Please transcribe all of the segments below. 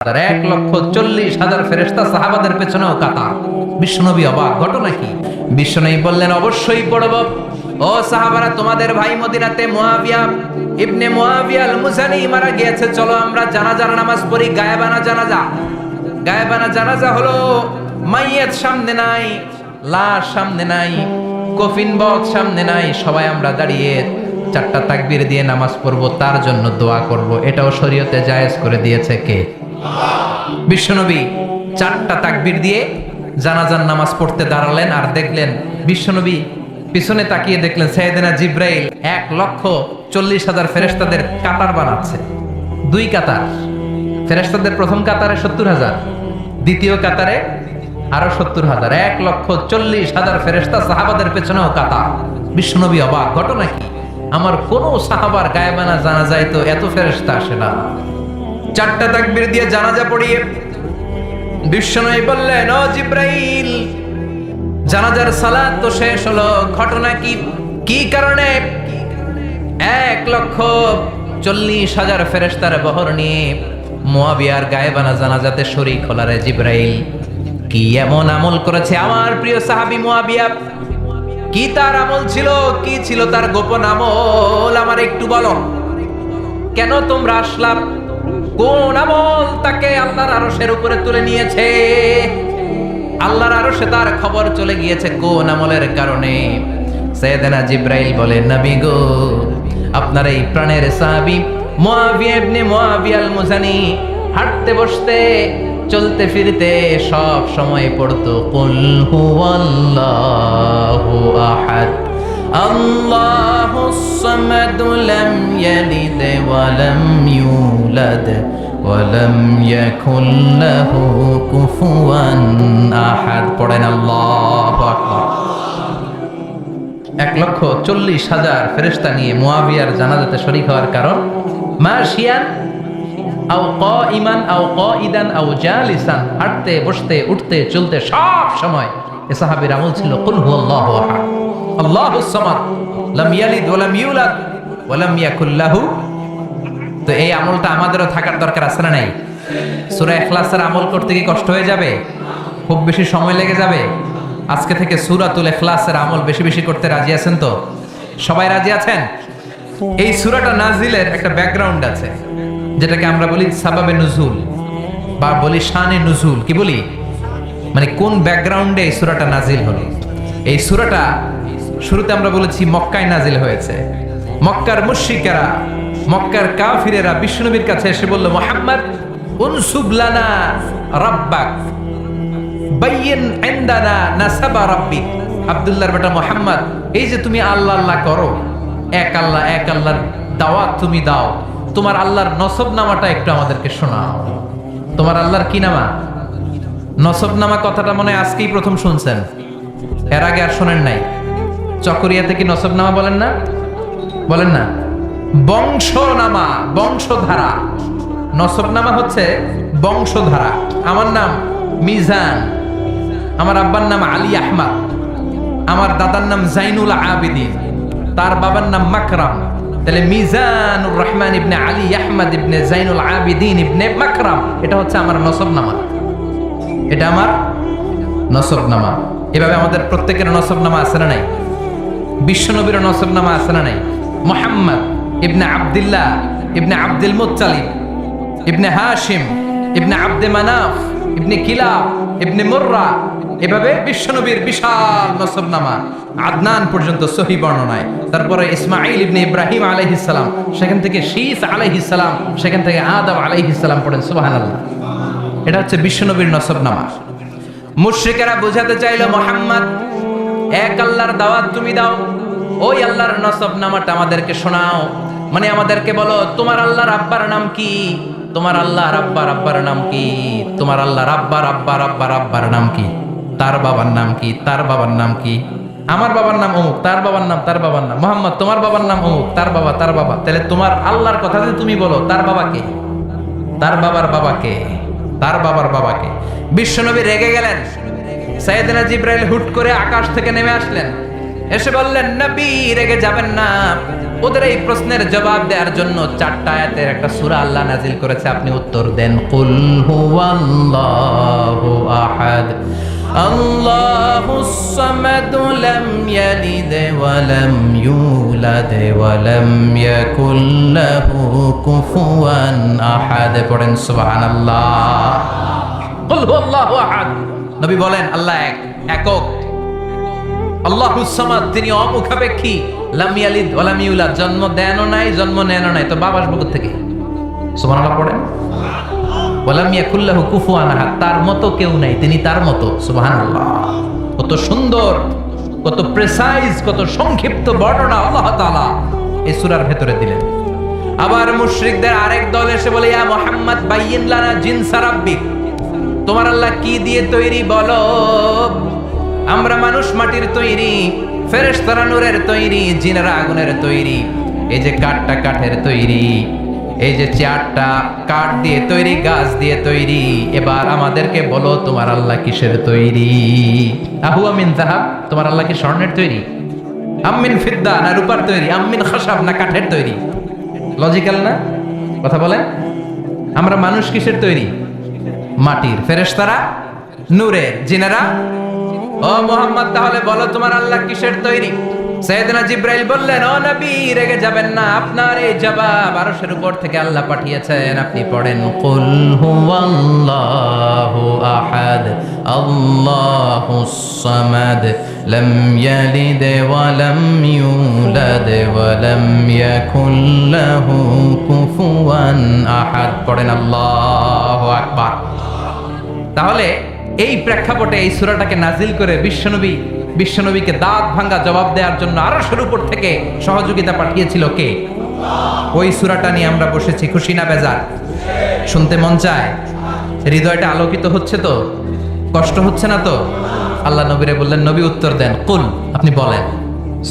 1,40,000 ফেরেশতা সাহাবাদের পেছনেও কাতার। বিশ্বনবী অবাক, ঘটনা কি? বিশ্বনবী বললেন, অবশ্যই পড়ব। ও সাহাবারা, তোমাদের ভাই মদিনাতে মুআবিয়া ইবনে মুআবিয়া আল মুজানি মারা গিয়েছে, চলো আমরা জানাজার নামাজ পড়ি। গায়েবানা জানাজা। গায়েবানা জানাজা হলো মাইয়াত সামনে নাই, লাশ সামনে নাই, কফিন বক্স সামনে নাই, সবাই আমরা দাঁড়িয়ে 4টা তাকবীর দিয়ে নামাজ পড়ব, তার জন্য দোয়া করব। এটাও শরীয়তে জায়েজ করে দিয়েছে কে? বিশ্বনবী 4টা তাকবীর দিয়ে জানাজার নামাজ পড়তে দাঁড়ালেন, আর দেখলেন বিশ্বনবী পিছনে তাকিয়ে দেখলেন সাইয়েদনা জিব্রাইল 1,40,000 ফেরেশতাদের কাতার বানাচ্ছে। 2 কাতার ফেরেশতাদের, প্রথম কাতারে 70,000, দ্বিতীয় কাতারে আরো 70,000, 1,40,000 ফেরেশতা সাহাবাদের পেছনেও কাতার। বিশ্বনবী অবাক, ঘটনা কি? আমার কোন সাহাবার গায়েবানা জানাজায় তো এত ফেরেশতা আসে না। 4টা তাকবীর দিয়ে জানাজা পড়িয়ে বিশ্বনবী বললেন, ও জিব্রাইল, জানাজার সালাত তো শেষ হলো, ঘটনা কি? কি কারণে 1,40,000 ফেরেশতার বহর নিয়ে মুআবিয়ার গায়েবানা জানাজাতে শরীক হলো রে জিব্রাইল? কি এমন আমল করেছে আমার প্রিয় সাহাবী মুআবিয়া? কি তার আমল ছিল? কি ছিল তার গোপন আমল? আমার একটু বলো। কেন তোমরা আসলাম? কোন আমল তাকে আল্লাহর আরশের উপরে তুলে নিয়েছে? আল্লাহর আরশে তার খবর চলে গিয়েছে কোন আমলের কারণে? সাইয়েদনা জিব্রাইল বলেন, নবী গো, আপনার এই প্রাণের সাহাবী মুআবিয়া ইবনে মুআবিয়া আল মুজানি হাঁটতে বসতে চলতে ফিরতে সব সময় পড়তো কুল হুয়াল্লাহু আহাদ আল্লাহুস সামাদ লাম ইয়ালিদ ওয়া লাম ইউলাদ ওয়া লাম ইয়াকুল লাহু কুফুয়ান আহাদ। পড়েন আল্লাহু আকবার। 1,40,000 ফেরেশতা নিয়ে মুআবিয়ার জানাজাতে শরীক হওয়ার কারণ, মাশিয়ান আও কাইমান আও কাইদান আও জালিসান, হাঁটতে বসতে উঠতে চলতে সব সময় এ সাহাবীর আমল ছিল কুল হুয়াল্লাহু আহাদ আল্লাহুস সামাদ লাম ইয়ালিদ ওয়া লাম ইউলাদ ওয়া লাম ইয়াকুল লাহু। তো এই আমলটা আমাদেরও থাকার দরকার আছে না নাই? সূরা ইখলাসের আমল করতে কি কষ্ট হয়ে যাবে? খুব বেশি সময় লেগে যাবে? আজকে থেকে সূরাতুল ইখলাসের আমল বেশি বেশি করতে রাজি আছেন তো? সবাই রাজি আছেন? এই সূরাটা নাজিলের একটা ব্যাকগ্রাউন্ড আছে, যেটাকে আমরা বলি সাবাবে নুজুল বা বলি শানে নুজুল। কি বলি? মানে কোন ব্যাকগ্রাউন্ডে এই সূরাটা নাজিল হলো। এই সূরাটা শুরুতে আমরা বলেছি মক্কায় নাজিল হয়েছে। মক্কার মুশরিকেরা, মক্কার কাফিরেরা বিশ্বনবীর কাছে এসে বলল, মুহাম্মদ উনসুব লানা রাব্বাক বাইয়িন ইনদানা নাসাবা রাব্বিক। আব্দুল্লাহর বেটা মুহাম্মদ, এই যে তুমি আল্লাহ আল্লাহ করো, এক আল্লাহ এক আল্লাহর দাওয়াত তুমি দাও, তোমার আল্লাহর নসবনামাটা একটু আমাদেরকে শোনাও। তোমার আল্লাহর কি নামা? নসবনামা কথাটা মনে হয় আজকেই প্রথম শুনছেন, এর আগে আর শোনেন নাই। চকরিয়াতে কি নসবনামা বলেন না? বলেন না? বংশনামা, বংশধারা। নসবনামা হচ্ছে বংশধারা। আমার নাম মিজান, আমার আব্বার নাম আলী আহমদ, আমার দাদার নাম জাইনুল আবিদিন, তার বাবার নাম মাকরাম। তাহলে মিজানুর রহমান ইবনে আলী আহমদ ইবনে জাইনুল আবিদিন ইবনে মাকরাম, এটা হচ্ছে আমার নসবনামা। এটা আমার নসবনামা। এভাবে আমাদের প্রত্যেকের নসবনামা আছে না নাই? বিশ্বনবীর নসবনামা আছে না নাই? মুহাম্মদ ইবনে আব্দুল্লাহ ইবনে আব্দুল মুত্তালিব ইবনে হাশিম ইবনে আব্দে মানাফ ইবনে কিলাব ইবনে মুররা, এভাবে বিশ্বনবীর বিশাল নসবনামা আদনান পর্যন্ত সহি বর্ণনায়। তারপরে ইসমাঈল ইবনে ইব্রাহিম আলাইহিস সালাম, সেখান থেকে শীস আলাইহিস সালাম, সেখান থেকে আদম আলাইহিস সালাম। পড়েন সুবহানাল্লাহ। এটা হচ্ছে বিশ্বনবীর নসবনামা। মুশরিকেরা বোঝাতে চাইল, মুহাম্মদ এক আল্লাহর দাওয়াত তুমি দাও, ওই আল্লাহর নসবনামাটা আমাদেরকে শোনাও। মানে আমাদেরকে বলো, তোমার আল্লাহর আব্বার নাম কি? তোমার আল্লাহর আব্বার নাম কি? তোমার আল্লাহর আব্বার নাম কি? তার বাবার নাম কি? তার বাবার নাম কি? আমার বাবার নাম অমুক, তার বাবার নাম, তার বাবার নাম। মুহাম্মদ, তোমার বাবার নাম অমুক, তার বাবা, তার বাবা। তাহলে তোমার আল্লাহর কথা যদি তুমি বলো, তার বাবাকে, তার বাবার বাবাকে, তার বাবার বাবাকে। বিশ্বনবী রেগে গেলেন। সাইয়েদনা জিব্রাইল হুট করে আকাশ থেকে নেমে আসলেন, এসে বললেন, নবী রেগে যাবেন না, ওদের এই প্রশ্নের জবাব দেওয়ার জন্য 4টা আয়াতের একটা সূরা আল্লাহ নাজিল করেছে, আপনি উত্তর দেন। কুল হুয়াল্লাহু আহাদ আল্লাহুস সামাদ লাম ইয়ালিদ ওয়া লাম ইউলাদ ওয়া লাম ইয়াকুল লাহু কুফুয়ান আহাদ। পড়েন সুবহানাল্লাহ। কুল হুয়াল্লাহু আহাদ, নবী বলেন আল্লাহ এক, একক। আল্লাহুস সামাদ, তিনি অমুখাপেক্ষী। লাম ইয়ালিদ ওয়া লাম ইউলাদ, জন্ম দেনও নাই জন্ম নেনও নাই, তো বাবা আসবে কোথা থেকে? সুবহানাল্লাহ পড়েন। ওয়া লাম ইয়াকুল লাহু কুফুয়ান আহাদ, তার মতো কেউ নাই, তিনি তার মতো। সুবহানাল্লাহ। কত সুন্দর, কত প্রেসাইজ, কত সংক্ষিপ্ত বর্ণনা আল্লাহ তাআলা এই সূরার ভেতরে দিলেন। আবার মুশরিকদের আরেক দল এসে বলে, ইয়া মুহাম্মদ বাইয়িন লানা জিনসা রাব্বিক, তোমার আল্লাহ কি দিয়ে তৈরি বলো? আমরা মানুষ মাটির তৈরি, ফেরেশতারা নূরের তৈরি, জিনেরা আগুনের তৈরি, এই যে কাঠটা কাঠের তৈরি, এই যে চেয়ারটা কাঠ দিয়ে তৈরি, গাছ দিয়ে তৈরি। এবার আমাদেরকে বলো তোমার আল্লাহ কিসের তৈরি? আহুয়া মিন যাহাব, তোমার আল্লাহ কি স্বর্ণের তৈরি? আমিন ফিদ্দা, না রূপার তৈরি? আমিন খাসাব, না কাঠের তৈরি? লজিক্যাল না কথা বলেন? আমরা মানুষ কিসের তৈরি? মাটির, ফেরেশতারা নূরের, জিনেরা। ও মুহাম্মদ, তাহলে বলো তোমার আল্লাহ কিসের তৈরি? সাইয়েদনা জিবরাইল বললেন, ও নবী রেগে যাবেন না, আপনার এই জবাব আরশের উপর থেকে আল্লাহ পাঠিয়েছেন। আপনি পড়েন কুল হুয়াল্লাহু আহাদ আল্লাহুস সামাদ লাম ইয়ালিদ ওয়া লাম ইউলাদ ওয়া লাম ইয়াকুল লাহু কুফুয়ান আহাদ। পড়েন আল্লাহু আকবার। তাহলে এই প্রেক্ষাপটে এই সূরাটাকে নাজিল করে বিশ্বনবীকে দাঁত ভাঙ্গা জবাব দেওয়ার জন্য আরশের উপর থেকে সহযোগিতা পাঠিয়েছিল কে? ওই সূরাটা নিয়ে আমরা বসেছি, খুশি না বেজার? শুনতে মন চায়? হৃদয়টা আলোকিত হচ্ছে তো? কষ্ট হচ্ছে না তো? আল্লাহ নবীরে বললেন, নবী উত্তর দেন, কুল, আপনি বলেন।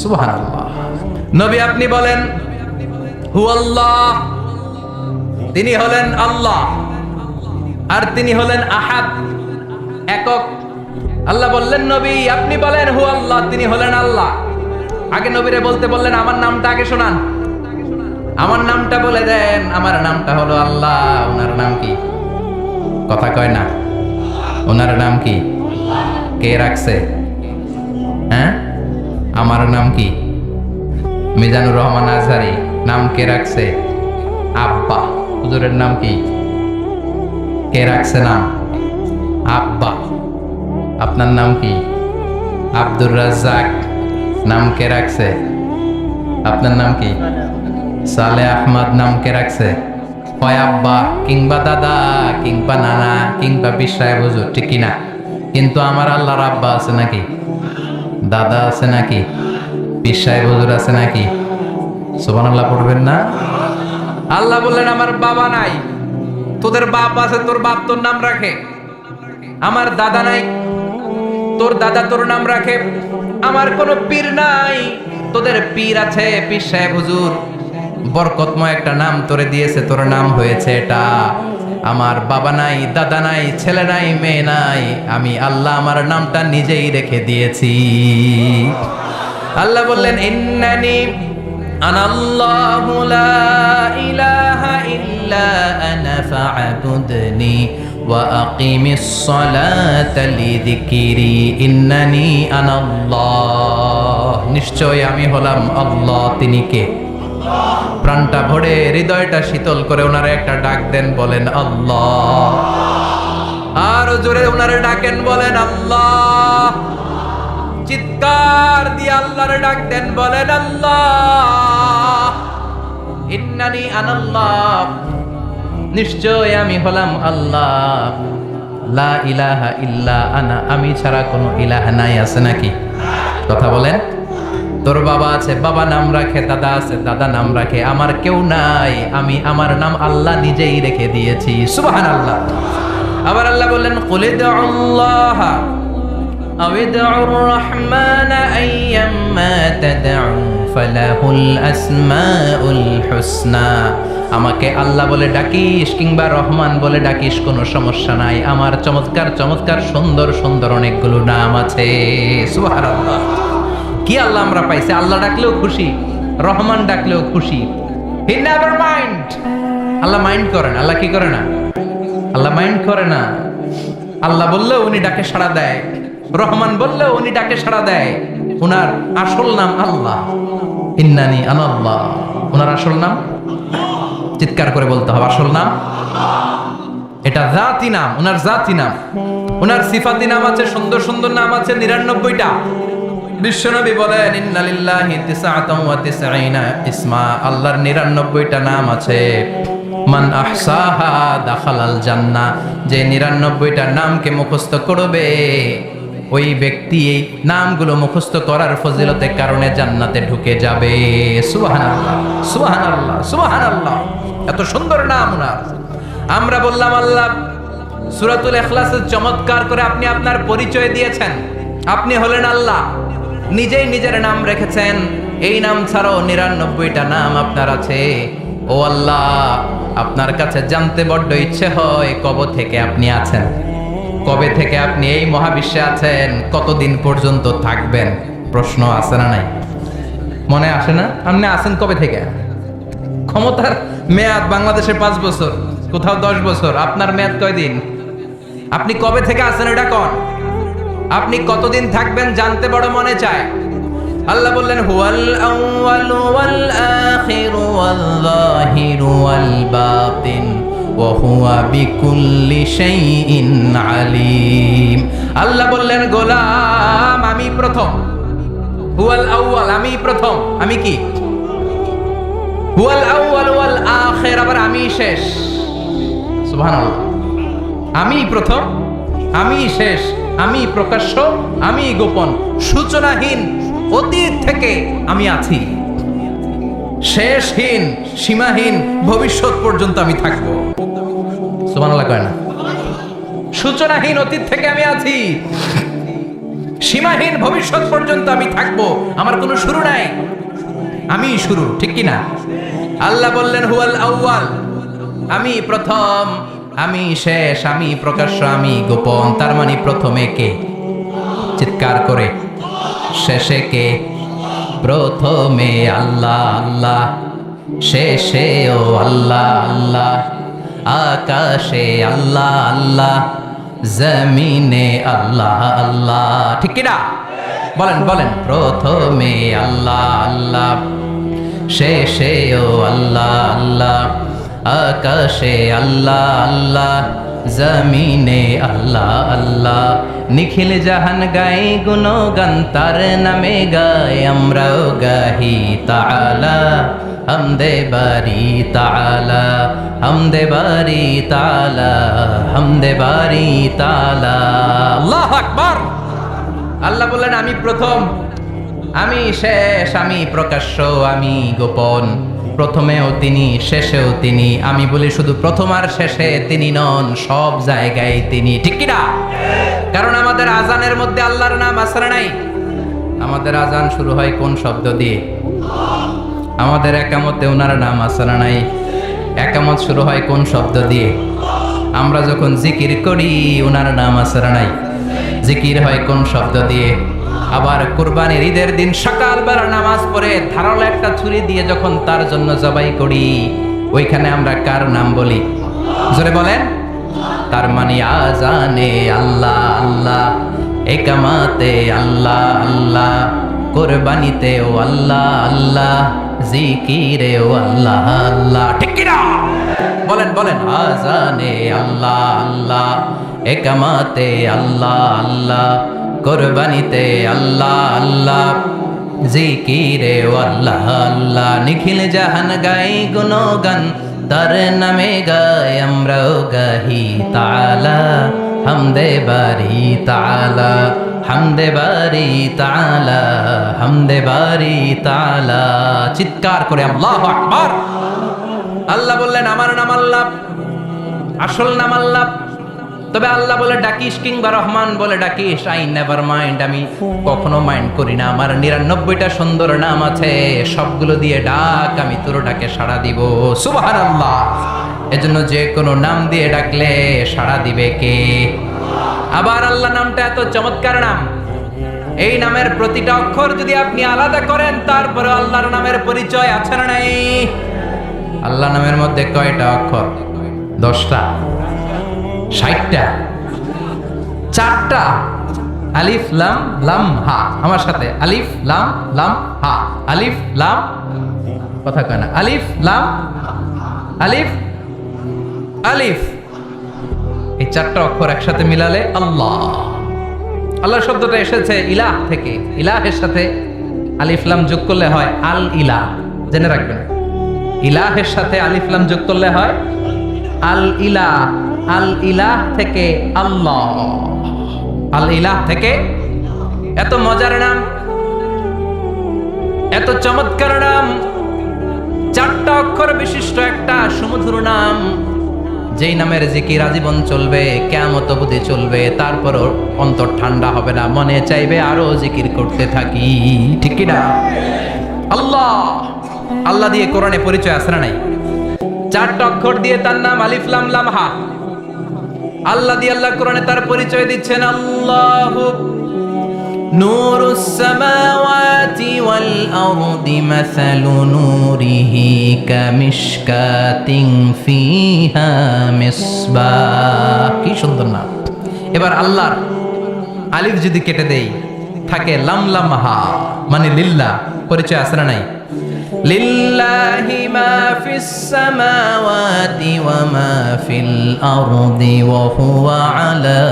সুবহানাল্লাহ। নবী আপনি বলেন হুয়াল্লাহ, তিনি হলেন আল্লাহ, আর তিনি হলেন আহাদ, একক। আল্লাহ বললেন নবী আপনি বলেন হু আল্লাহ, তিনি হলেন আল্লাহ। আগে নবীরে বলতে বললেন আমার নামটা আগে শোনান, আমার নামটা বলে দেন। আমার নামটা হলো আল্লাহ। ওনার নাম কি? কথা কয় না। ওনার নাম কি? কে রাখছে? হ্যাঁ, আমার নাম কি? মিজানুর রহমান আজহারি। নাম কে রাখছে? আব্বা। হুজুরের নাম কি? কে রাখছে নাম? আব্বা। আপনার নাম কি? আব্দুর রাজ্জাক। নাম কে রাখছে? আপনার নাম কি? সালে আহমদ। নাম কে রাখছে? হয় আব্বা কিংবা দাদা কিংবা নানা কিংবা বিশ্বায় হুজুর, ঠিক কিনা? কিন্তু আমার আল্লাহর আব্বা আছে নাকি? দাদা আছে নাকি? বিশ্বায় হুজুর আছে নাকি? সুবহানাল্লাহ পড়বেন না? আল্লাহ বললেন আমার বাবা নাই, তোদের বাপ আছে, তোর বাপ তোর নাম রাখে। আমার দাদা নাই, তোর দাদা তোর নাম রাখে। আমার কোনো পীর নাই, তোদের পীর আছে, পীর সাহেব হুজুর। বরকতময় একটা নাম তোরে দিয়েছে, তোর নাম হয়েছে এটা। আমার বাবা নাই, দাদা নাই, ছেলে নাই, মেয়ে নাই, আমি আল্লাহ আমার নামটা নিজেই রেখে দিয়েছি। আল্লাহ বললেন ইন্নানি আনাল্লাহু লা ইলাহা ইল্লা আনা ফা'বুদনি ওয়া আকিমিস সালাতা লিযিকরি ইন্নানি আনাল্লাহ। নিশ্চয় আমি হলাম আল্লাহ। তিনি কে? প্রাণটা ভরে, হৃদয়টা শীতল করে ওনারে একটা ডাক দেন, বলেন আল্লাহ। আর জোরে ওনারে ডাকেন, বলেন আল্লাহ। চিৎকার দিয়ে আল্লাহরে ডাক দেন, বলেন আল্লাহ। ইন্নানি আনাল্লাহ, নিশ্চয় আমি হলাম আল্লাহ। লা ইলাহা ইল্লা আনা, আমি ছাড়া কোনো ইলাহ নাই। আছে নাকি? কথা বলেন। তোর বাবা আছে, বাবা নাম রাখে, দাদা আছে, দাদা নাম রাখে। আমার কেউ নাই, আমি আমার নাম আল্লাহ নিজেই রেখে দিয়েছি। সুবহানাল্লাহ। আবার আল্লাহ বললেন কুলিদুল্লাহ আউদুর রহমান আইয়াম্মা তাদউ ফালাহুল আসমাউল হুসনা। আমাকে আল্লাহ বলে ডাকিস কিংবা রহমান বলে ডাকিস, কোনো সমস্যা নাই। আমার চমৎকার চমৎকার সুন্দর সুন্দর অনেকগুলো নাম আছে। সুবহানাল্লাহ। কি আল্লাহ আমরা পাইছি, আল্লাহ ডাকলেও খুশি, রহমান ডাকলেও খুশি। He never mind. Allah mind করে না। আল্লাহ কি করে না? আল্লাহ মাইন্ড করে না। আল্লাহ বললেও উনি ডাকে সাড়া দেয়, রহমান বললেও উনি ডাকে সাড়া দেয়। উনার আসল নাম আল্লাহ। ইন্নানি আনাল্লাহ। উনার আসল নাম, চিৎকার করে বলতে হবে, আসল নাম এটা জাতি নাম, উনার জাতি নাম। উনার সিফাতি নাম আছে, সুন্দর সুন্দর নাম আছে 99টা। বিশ্বনবী বলেন ইন্নালিল্লাহি তিসআতাও ওয়া তিসঈনা ইসমা। আল্লাহর 99টা নাম আছে। মান আহসাহা দাখালাল জান্নাহ। যে 99টা নামকে মুখস্থ করবে ওই ব্যক্তি এই নামগুলো মুখস্থ করার ফজিলতের কারণে জান্নাতে ঢুকে যাবে। সুবহানাল্লাহ, সুবহানাল্লাহ, সুবহানাল্লাহ। এত সুন্দর নাম উনার। আমরা বললাম আল্লাহ সূরাতুল ইখলাসের চমৎকার করে আপনি আপনার পরিচয় দিয়েছেন। আপনি হলেন আল্লাহ, নিজেই নিজের নাম রেখেছেন। এই নাম ছাড়াও 99টা নাম আপনার আছে। ও আল্লাহ, আপনার কাছে জানতে বড্ড ইচ্ছে হয় কবে থেকে আপনি আছেন, কবে থেকে আপনি এই মহাবিশ্বে আছেন, কতদিন পর্যন্ত থাকবেন। প্রশ্ন আছে না নাই? মনে আসে না? আপনি আছেন কবে থেকে? ক্ষমতার মেয়াদ বাংলাদেশে 5 বছর, কোথাও 10 বছর। আপনার মেয়াদ কয়দিন? আপনি কবে থেকে আছেন এটা কোন? আপনি কতদিন থাকবেন জানতে বড় মনে চায়। আল্লাহ বললেন হুয়াল আউয়ালু ওয়াল আখিরু ওয়াল যাহিরু ওয়াল বাতিন ওয়া হুয়া বিকুল্লি শাইইন আলিম। আল্লাহ বললেন গোলাম আমি প্রথম। হুয়াল আউয়াল, আমি প্রথম। আমি কি? হুয়াল আউয়াল ওয়াল আখির, আবার আমি শেষ। সুবহানাল্লাহ। আমি প্রথম, আমি শেষ, আমি প্রকাশ্য, আমি গোপন। সূচনাহীন অতীত থেকে আমি আছি, শেষহীন সীমাহীন ভবিষ্যৎ পর্যন্ত আমি থাকবো। সুবহানাল্লাহ কয় না? সূচনাহীন অতীত থেকে আমি আছি, সীমাহীন ভবিষ্যৎ পর্যন্ত আমি থাকবো। আমার কোনো শুরু নাই, আমি শুরু, ঠিক কি না? আল্লাহ বললেন হুয়াল আউয়াল, আমি প্রথম, আমি শেষ, আমি প্রকাশ্য, আমি গোপন। তার মানে প্রথমে কে? চিৎকার করে। শেষে কে? প্রথমে আল্লাহ আল্লাহ, শেষেও আল্লাহ আল্লাহ, আকাশে আল্লাহ আল্লাহ, জমিনে আল্লাহ আল্লাহ। ঠিক কি না? বলেন বলেন। প্রথমে আল্লাহ আল্লাহ, শেষেও আল্লাহ আল্লাহ, আকাশে আল্লাহ আল্লাহ, জমিনে আল্লাহ আল্লাহ। নিখিল জাহান গাই গুণগান তার নামে গাই, আমরাও গাহি তাআলা হামদে বারি তাআলা, হামদে বারি তাআলা, হামদে বারি তাআলা। আল্লাহু আকবার। আল্লাহ বললেন আমি প্রথম, আমি শেষ, আমি প্রকাশ্য, আমি গোপন। প্রথমেও তিনি, শেষেও তিনি। আমি বলি শুধু প্রথম আর শেষে তিনি নন, সব জায়গায় তিনি। ঠিক কি না? কারণ আমাদের আজানের মধ্যে আল্লাহর নাম আছে না নাই? আমাদের আজান শুরু হয় কোন শব্দ দিয়ে? আমাদের একামতে ওনার নাম আছে না নাই? একামত শুরু হয় কোন শব্দ দিয়ে? আমরা যখন জিকির করি ওনার নাম আছে না নাই? জিকির হয় কোন শব্দ দিয়ে? আবার কুরবানির ঈদের দিন সকালবেলা নামাজ পড়ে ধারালো একটা ছুরি দিয়ে যখন তার জন্য জবাই করি, ওইখানে আমরা কার নাম বলি? জোরে বলেন। তার মানে আজানে আল্লাহ আল্লাহ, একামাতে আল্লাহ আল্লাহ, কুরবানিতেও আল্লাহ আল্লাহ, জিকিরেও আল্লাহ আল্লাহ। ঠিক কি না? বলেন বলেন। আজানে আল্লাহ আল্লাহ, একামাতে আল্লাহ আল্লাহ, কুরবানিতে আল্লাহ আল্লাহ, জিকিরে আল্লাহ আল্লাহ। নিখিল জাহান গাই গুণগান তার নামে গাই, আমরাও গাহি তাআলা হামদে বারি তাআলা, হামদে বারি তাআলা, হামদে বারি তাআলা। চিৎকার করে আল্লাহু আকবার। আল্লাহ বললেন আমার নাম আল্লাহ, আসল নাম আল্লাহ। তবে আল্লাহ বলে ডাকিস কিংবা রহমান বলে ডাকিস, আই নেভার মাইন্ড, আমি কখনো মাইন্ড করি না। আমার 99টা সুন্দর নাম আছে, সবগুলো দিয়ে ডাক, আমি তোর ডাকে সাড়া দিব। সুবহানাল্লাহ। এজন্য যে কোনো নাম দিয়ে ডাকলে সাড়া দিবে কে? আবার আল্লাহ নামটা এত চমৎকার নাম, এই নামের প্রতিটা অক্ষর যদি আপনি আলাদা করেন, তারপরে আল্লাহর নামের পরিচয় আছে না নাই? আল্লাহ নামের মধ্যে কয়টা অক্ষর? 10টা, 60টা, 4টা। আলিফ লাম লাম হা। আমার সাথে আলিফ লাম লাম হা। আলিফ লাম, কথা কয় না, আলিফ লাম আলিফ আলিফ। এই 4টা অক্ষর একসাথে মিলালে আল্লাহ। আল্লাহ শব্দটা এসেছে ইলাহ থেকে। ইলাহের সাথে আলিফ লাম যোগ করলে হয় আল ইলাহ। জেনে রাখবেন, ইলাহের সাথে আলিফ লাম যোগ করলে হয় আল ইলাহ। আল ইলাহ থেকে আল্লাহ, আল ইলাহ থেকে। এত মজার নাম, এত চমৎকার নাম, 4টা অক্ষর বিশিষ্ট একটা সুমধুর নাম, যেই নামের জিকির আজীবন চলবে, কিয়ামত অবধি চলবে, তারপরও অন্তর ঠান্ডা হবে না, মনে চাইবে আরো জিকির করতে থাকি। ঠিক কি না? আল্লাহ, আল্লাহ দিয়ে কোরআনে পরিচয় আছে না নাই? 4টা অক্ষর দিয়ে তার নাম আলিফ লাম লাম হা। আল্লাহ দিয়ে আল্লাহ কোরআনে তার পরিচয় দিচ্ছেন আল্লাহু নূরুস সামাওয়াতি ওয়াল আরদি মাসালু নূরিহি কামিশকাতিন ফিহা মিসবাহ। কি সুন্দর নাম। এবার আল্লাহর আলিফ যদি কেটে দেই, থাকে লাম লাম হা, মানে লিল্লাহ। পরিচয় আছে না নাই? লিল্লাহি মা ফিস সামাওয়াতি ওয়া মা ফিল আরদি ওয়া হুয়া আলা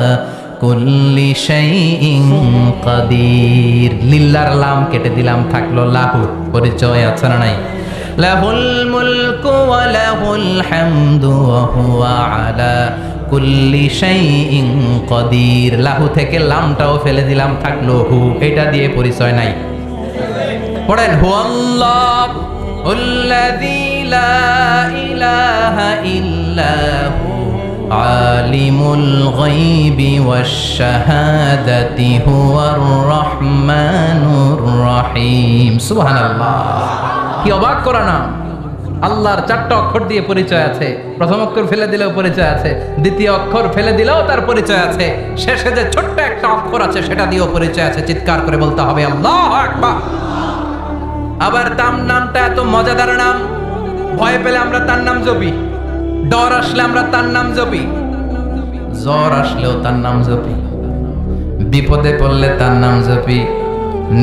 কুল্লি শাইইন কাদির। লিল্লাহর লাম কেটে দিলাম, থাকলো লাহু। পরিচয় আছে না নাই? লাহুল মুলকু ওয়া লাহুল হামদু ওয়া হুয়া আলা কুল্লি শাইইন কাদির। লাহু থেকে লামটাও ফেলে দিলাম, থাকলো হু। এটা দিয়ে পরিচয় নাই। পড়েন, হুয়াল্লাহুল্লাযী লা ইলাহা ইল্লা হু আলিমুল গায়বি ওয়াশ শাহাদাতি হুয়ার রহমানুর রহিম। সুবহানাল্লাহ। কি অবাক করা নাম! আল্লাহর 4টা অক্ষর দিয়ে পরিচয় আছে। প্রথম অক্ষর ফেলে দিলেও পরিচয় আছে, দ্বিতীয় অক্ষর ফেলে দিলেও তার পরিচয় আছে, শেষে যে ছোট্ট একটা অক্ষর আছে সেটা দিয়েও পরিচয় আছে। চিৎকার করে বলতে হবে আল্লাহু আকবার। আবার তার নামটা এত মজাদার নাম, ভয় পেলে আমরা তার নাম জপি, ডর আসলে আমরা তার নাম জপি, জ্বর আসলেও তার নাম জপি, বিপদে পড়লে তার নাম জপি,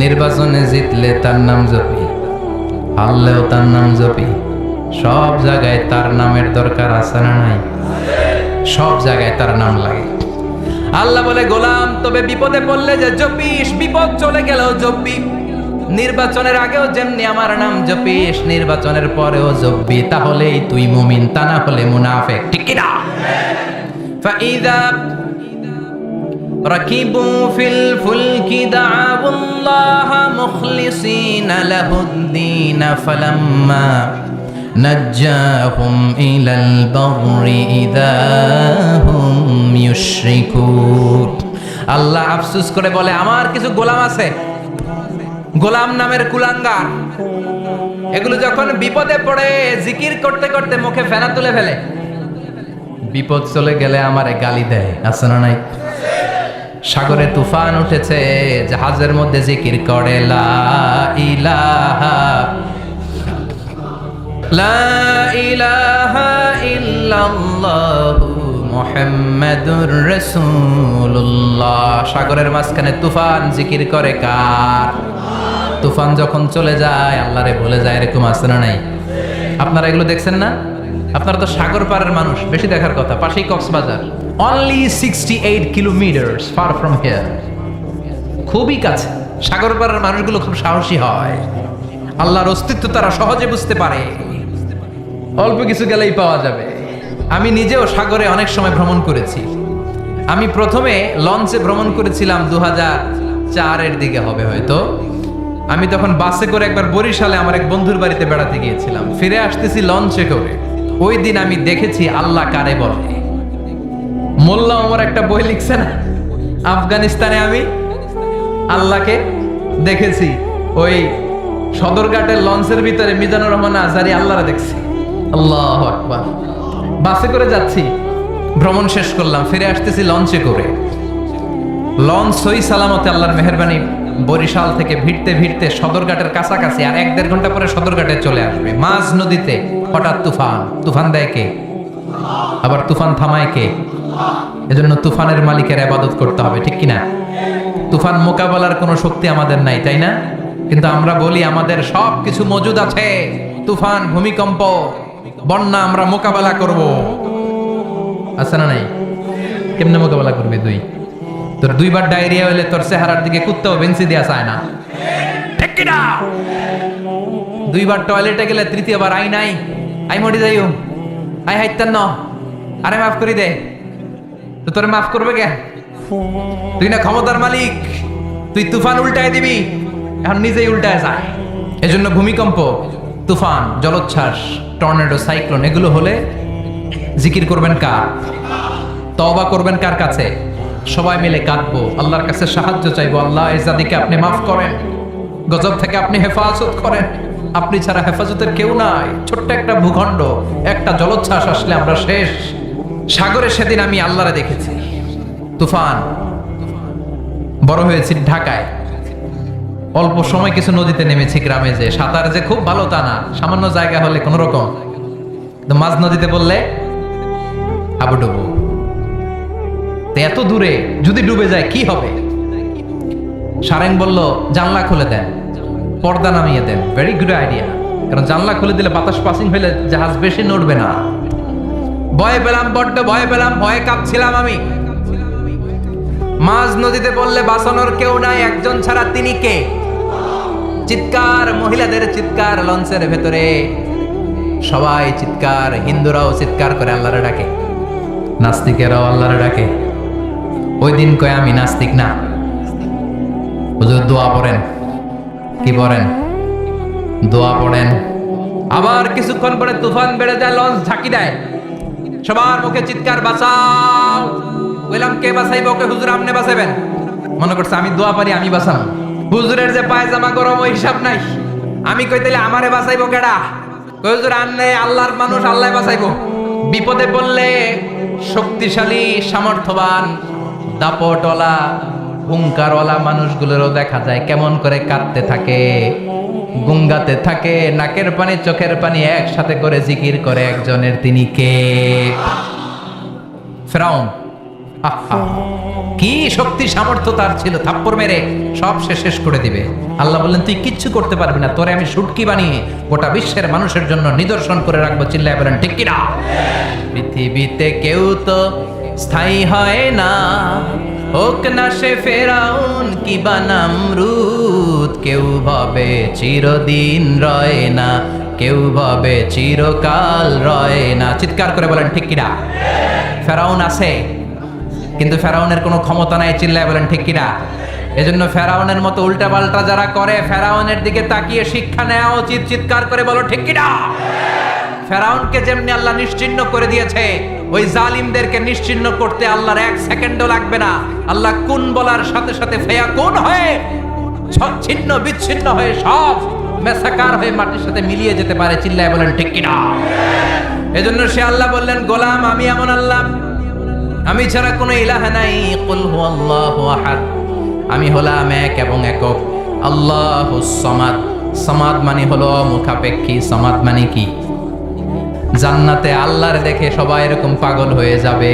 নির্বাচনে জিতলে তার নাম জপি, হারলেও তার নাম জপি। সব জায়গায় তার নামের দরকার আছে না নাই? সব জায়গায় তার নাম লাগে। আল্লাহ বলে, গোলাম তবে বিপদে পড়লে যে জপিস, বিপদ চলে গেলেও জপবি। নির্বাচনের আগেও যেমনি আমার নাম জপিস, নির্বাচনের পরেও জপবি। তাহলেই তুই মুমিন, তা না হলে মুনাফিক। ঠিক কি না? ফাইদা রাকিবু ফিল ফুলকি দাআউল্লাহ মুখলিসিনা লাহুদ্দিন ফালাম্মা নাজ্জাহুম ইলাল বাররি ইযা হুম ইউশরিকুন। আল্লাহ আফসোস করে বলে, আমার কিছু গোলাম আছে, গোলাম নামের কুলাঙ্গার, এগুলো যখন বিপদে পড়ে জিকির করতে করতে মুখে ফেনা তুলে ফেলে, বিপদ চলে গেলে আমারে গালি দেয়। আছে না নাই? সাগরে তুফান উঠেছে, জাহাজের মধ্যে জিকির করে লা ইলাহা লা ইলাহা ইল্লাল্লাহু মুহাম্মাদুর রাসূলুল্লাহ। সাগরের মাঝখানে তুফান জিকির করে কার? তুফান যখন চলে যায় আল্লাহরে ভুলে যায়। এরকম আছে না নাই? আপনারা এগুলো দেখছেন না? আপনারা তো সাগর পাড়ের মানুষ, বেশি দেখার কথা। পাশেই Cox's Bazar, only 68 kilometre far from here, খুবই কাছে। সাগর পাড়ের মানুষগুলো খুব সাহসী হয়, আল্লাহর অস্তিত্ব তারা সহজে বুঝতে পারে। অল্প কিছু গেলেই পাওয়া যাবে। আমি নিজেও সাগরে অনেক সময় ভ্রমণ করেছি। আমি প্রথমে লঞ্চে ভ্রমণ করেছিলাম 2004-এর দিকে হবে হয়তো। আমি তখন বাসে করে একবার বরিশালে আমার এক বন্ধুর বাড়িতে বেড়াতে গিয়েছিলাম, ফিরে আসতেছি লঞ্চে করে। ওই দিন আমি দেখেছি আল্লাহ কারে বলে। মোল্লা ওমর একটা বই লিখছে না, আফগানিস্তানে আমি আল্লাহকে দেখেছি। ওই সদরঘাটের লঞ্চের ভিতরে মিজানুর রহমান আজহারি আল্লাহরা দেখছি। আল্লাহু আকবার। বাসে করে যাচ্ছি, ভ্রমণ শেষ করলাম, ফিরে আসতেছি লঞ্চে করে। লঞ্চ সহি সালামতে আল্লাহর মেহেরবানি বরিশাল থেকে ভিড়তে ভিড়তে সদরঘাটের কাছাকাছি, আর 1-1.5 ঘন্টা পরে সদরঘাটে চলে আসবে। মাঝ নদীতে হঠাৎ তুফান দেয় কে? আবার তুফান থামায় কে? এজন্য তুফানের মালিকের ইবাদত করতে হবে, ঠিক কিনা? তুফান মোকাবেলার কোনো শক্তি আমাদের নাই, তাই না? কিন্তু আমরা বলি আমাদের সব কিছু মজুদ আছে। তুফান, ভূমিকম্প, বন্যা আমরা মোকাবেলা করব। আছে না নাই? কেমনে মোকাবেলা করবি তুই? তোর 2বার ডায়রিয়া হইলে তোর চেহারার দিকে কুত্তাও বেঞ্চি দেয়া চায় না, ঠিক কিনা? 2বার টয়লেটে গেলে 3য়বার আই নাই, আই মরি যাইও, আই হাইতেন ন, আরে মাফ করি দে। তো তোরে মাফ করবে কে? তুই না ক্ষমতার মালিক, তুই তুফান উল্টায় দিবি, এখন নিজেই উল্টায় যায়। এজন্য ভূমিকম্প, তুফান, জলোচ্ছ্বাস, টর্নেডো, সাইক্লোন এগুলো হলে জিকির করবেন কার? তওবা করবেন কার কাছে? সবাই মিলে কাঁদবো, আল্লাহর কাছে সাহায্য চাইবো। আল্লাহ এই জাতিকে আপনি মাফ করেন, গজব থেকে আপনি হেফাজত করেন। আপনি ছাড়া হেফাজতের কেউ নাই। ছোট্ট একটা ভূখণ্ড, একটা জলোচ্ছ্বাস আসলে আমরা শেষ। সাগরে সেদিন আমি আল্লাহরে দেখেছি, তুফান। বড় হয়েছি ঢাকায়, অল্প সময় কিছু নদীতে নেমেছি গ্রামে, যে সাঁতার যে খুব ভালো তা না, সামান্য জায়গা হলে কোন রকম। মাঝ নদীতে বললে হাবুডুবু। এত দূরে যদি ডুবে যায় কি হবে? সারেং বলল জানলা খুলে দেন, পর্দা নামিয়ে দেন। ভেরি গুড আইডিয়া, কারণ জানলা খুলে দিলে বাতাস পাসিং হইলে জাহাজ বেশি নড়বে না। ভয় পেলাম, বড্ড ভয় পেলাম, ভয়ে কাঁপছিলাম আমি। মাঝ নদীতে বললে বাঁচানোর কেউ নাই, একজন ছাড়া, তিনি কে? চিৎকার, মহিলাদের চিৎকার লঞ্চের ভেতরে, সবাই চিৎকার। হিন্দুরাও চিৎকার করে আল্লাহরে ডাকে, নাস্তিকেরাও আল্লাহরে ডাকে। ওই দিন কয় আমি নাস্তিক না, হুজুর দোয়া পড়েন। কি পড়েন? দোয়া পড়েন। আবার কিছুক্ষণ পরে তুফান বেড়ে যায়, লঞ্চ ঝাঁকি দেয়, সবার মুখে চিৎকার, বাঁচাও। বললাম কে বাঁচাইব? ওকে হুজুর আপনি বাঁচাবেন। মনে করছে আমি দোয়া পারি, আমি বাঁচাম। হুজুরের যে পায়জামা গরম ওই হিসাব নাই। আমি কই তাইলে আমারে বাঁচাইব কেডা? কই হুজুর আনলে আল্লাহর মানুষ, আল্লাহ বাঁচাইব। বিপদে পড়লে শক্তিশালী, সামর্থ্যবান, দাপটওয়ালা, হুঙ্কারওয়ালা মানুষগুলোরও দেখা যায় কেমন করে কাঁদতে থাকে, গুঙ্গাতে থাকে, নাকের পানি চোখের পানি একসাথে করে জিকির করে একজনের। তিনি কে? ফেরাউন। কি শক্তি সামর্থ্য তার ছিল, থাপ্পড় মেরে সব শেষ করে দিবে। আল্লাহ বললেন তুই কিচ্ছু করতে পারবি না, তোরে আমি শুটকি বানিয়ে গোটা বিশ্বের মানুষের জন্য নিদর্শন করে রাখবো। চিল্লায় বলেন ঠিক কিনা? পৃথিবীতে কেউ তো স্থায়ী হয় না, হোক না সে ফেরাউন কি বা নমরুদ। কেউ ভাবে চিরদিন রয় না, কেউ ভাবে চিরকাল রয় না। চিৎকার করে বলেন ঠিক কিনা? ফেরাউন আছে, কিন্তু ফেরাউনের কোনো ক্ষমতা নাই। চিল্লায় বলেন ঠিক কিনা? এজন্য ফেরাউনের মতো উল্টাপাল্টা যারা করে, ফেরাউনের দিকে তাকিয়ে শিক্ষা নেওয়া উচিত। চিৎকার করে বলো ঠিক কিনা? ফেরাউনকে যেমনি আল্লাহ নিশ্চিহ্ন করে দিয়েছে, ওই জালিমদেরকে নিশ্চিহ্ন করতে আল্লাহর 1 সেকেন্ডও লাগবে না। আল্লাহ কুন বলার সাথে সাথে ফায়াকুন হয়ে ছিন্ন বিচ্ছিন্ন হয়ে সব মেসাকার হয়ে মাটির সাথে মিলিয়ে যেতে পারে। চিল্লায় বলেন ঠিক কিনা? এজন্য সে আল্লাহ বললেন, গোলাম আমি এমন আল্লাহ, আমি ছাড়া কোনো ইলাহ নাই। কুল হুয়াল্লাহু আহাদ, আমি হলাম এক এবং একক। আল্লাহুস সামাদ, সামাদ মানে হলো মুখাপেক্ষী। সামাদ মানে কি? জান্নাতে আল্লাহর দেখে সবাই এরকম পাগল হয়ে যাবে,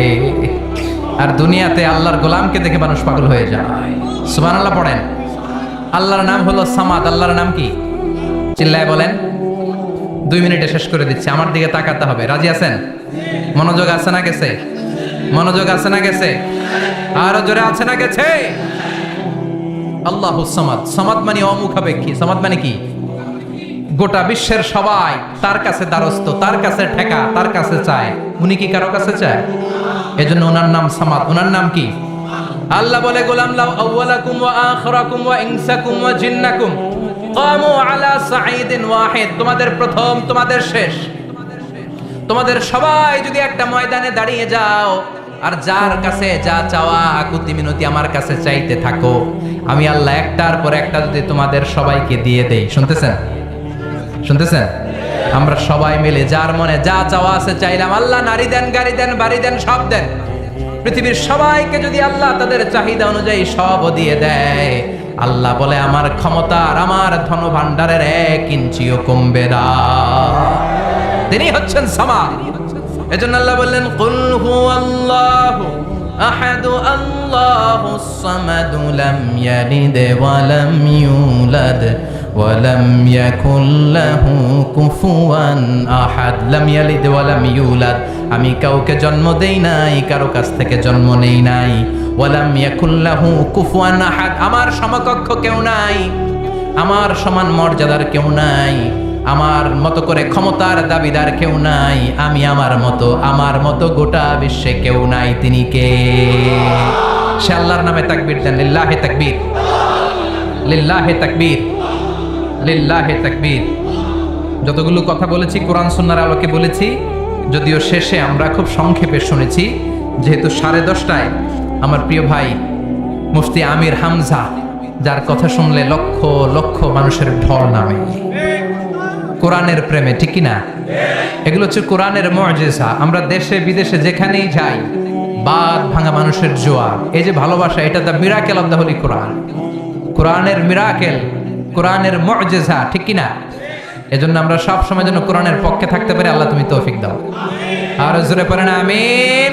আর দুনিয়াতে আল্লাহর গোলামকে দেখে মানুষ পাগল হয়ে যায়। সুবহানাল্লাহ পড়েন। আল্লাহর নাম হলো সামাদ। আল্লাহর নাম কি? চিল্লায় বলেন। 2 মিনিটে শেষ করে দিচ্ছি, আমার দিকে তাকাতে হবে। রাজি আছেন? মনোযোগ আছে না গেছে? মনোযোগ আছে না গেছে? আরো জোরে আছে না গেছে? আল্লাহুস সামাদ। সামাদ মানে অমুখাপেক্ষী। সামাদ মানে কি? গোটা বিশ্বের সবাই তার কাছে দ্বারস্থ, তার কাছে ঠেকা, তার কাছে চায়। উনি কি কারো কাছে চায়? এজন্য ওনার নাম সামাদ। ওনার নাম কি? আল্লাহ বলে, গোলাম লাউ আউয়ালাকুম ওয়া আখিরাকুম ওয়া ইনসাকুম ওয়া জিন্নাকুম কামু আলা সাঈদিন ওয়াহিদ। তোমাদের প্রথম, তোমাদের শেষ, তোমাদের সবাই যদি একটা ময়দানে দাঁড়িয়ে যাও, আর যার কাছে যা চাওয়া আকুতি মিনতি আমার কাছে চাইতে থাকো, আমি আল্লাহ একটার পর একটা যদি তোমাদের সবাইকে দিয়ে দেই। শুনতেছেন? শুনতেছেন? আমরা সবাই মিলে যার মনে যা চাওয়া আছে চাইলাম, আল্লাহ নারী দেন, গাড়ি দেন, বাড়ি দেন, সব দেন। পৃথিবীর সবাইকে যদি আল্লাহ তাদের চাহিদা অনুযায়ী সব দিয়ে দেয়, আল্লাহ বলে আমার ক্ষমতার আমার ধন ভাণ্ডারের 1 ইঞ্চিও কমবে না। তিনি হচ্ছেন সামাদ। এজন্য আল্লাহ বললেন কুল হুয়াল্লাহু আহাদ আল্লাহুস সামাদ লাম ইয়ালিদ ওয়া লাম ইউলাদ ওয়া লাম ইয়াকুল লাহু কুফুয়ান আহাদ। লাম ইয়ালিদ ওয়া লাম ইউলাদ, আমি কাউকে জন্ম দেই নাই, কারো কাছ থেকে জন্ম নেই নাই। ওয়া লাম ইয়াকুল লাহু কুফুয়ান আহাদ, আমার সমকক্ষ কেউ নাই, আমার সমান মর্যাদার কেউ নাই, আমার মতো করে ক্ষমতার দাবিদার কেউ নাই, আমি আমার মতো গোটা বিশ্বে কেউ নাই। তিনি কে? সে আল্লাহর নামে তাকবীর দেন, লিল্লাহি তাকবীর, লিল্লাহি তাকবীর, লিল্লাহি তাকবীর। যতগুলো কথা বলেছি কোরআন সুন্নাহর আলোকে বলেছি, যদিও শেষে আমরা খুব সংক্ষেপে শুনেছি, যেহেতু 10:30টায় আমার প্রিয় ভাই মুফতি আমির হামজা, যার কথা শুনলে লক্ষ লক্ষ মানুষের ঢল নামে কোরআনের প্রেমে, ঠিক কিনা? এগুলো হচ্ছে কোরআনের মুআজিজা। আমরা দেশে বিদেশে যেখানেই যাই, বাদ ভাঙা মানুষের জোয়ার, এই যে ভালোবাসা, এটা the miracle of the holy Quran. কোরআনের মিরাকেল, কোরআনের মুআজিজা, ঠিক কিনা? এজন্য আমরা সব সময় যেন কোরআনের পক্ষে থাকতে পারি। আল্লাহ তুমি তৌফিক দাও। আর জোরে পড়েন আমিন।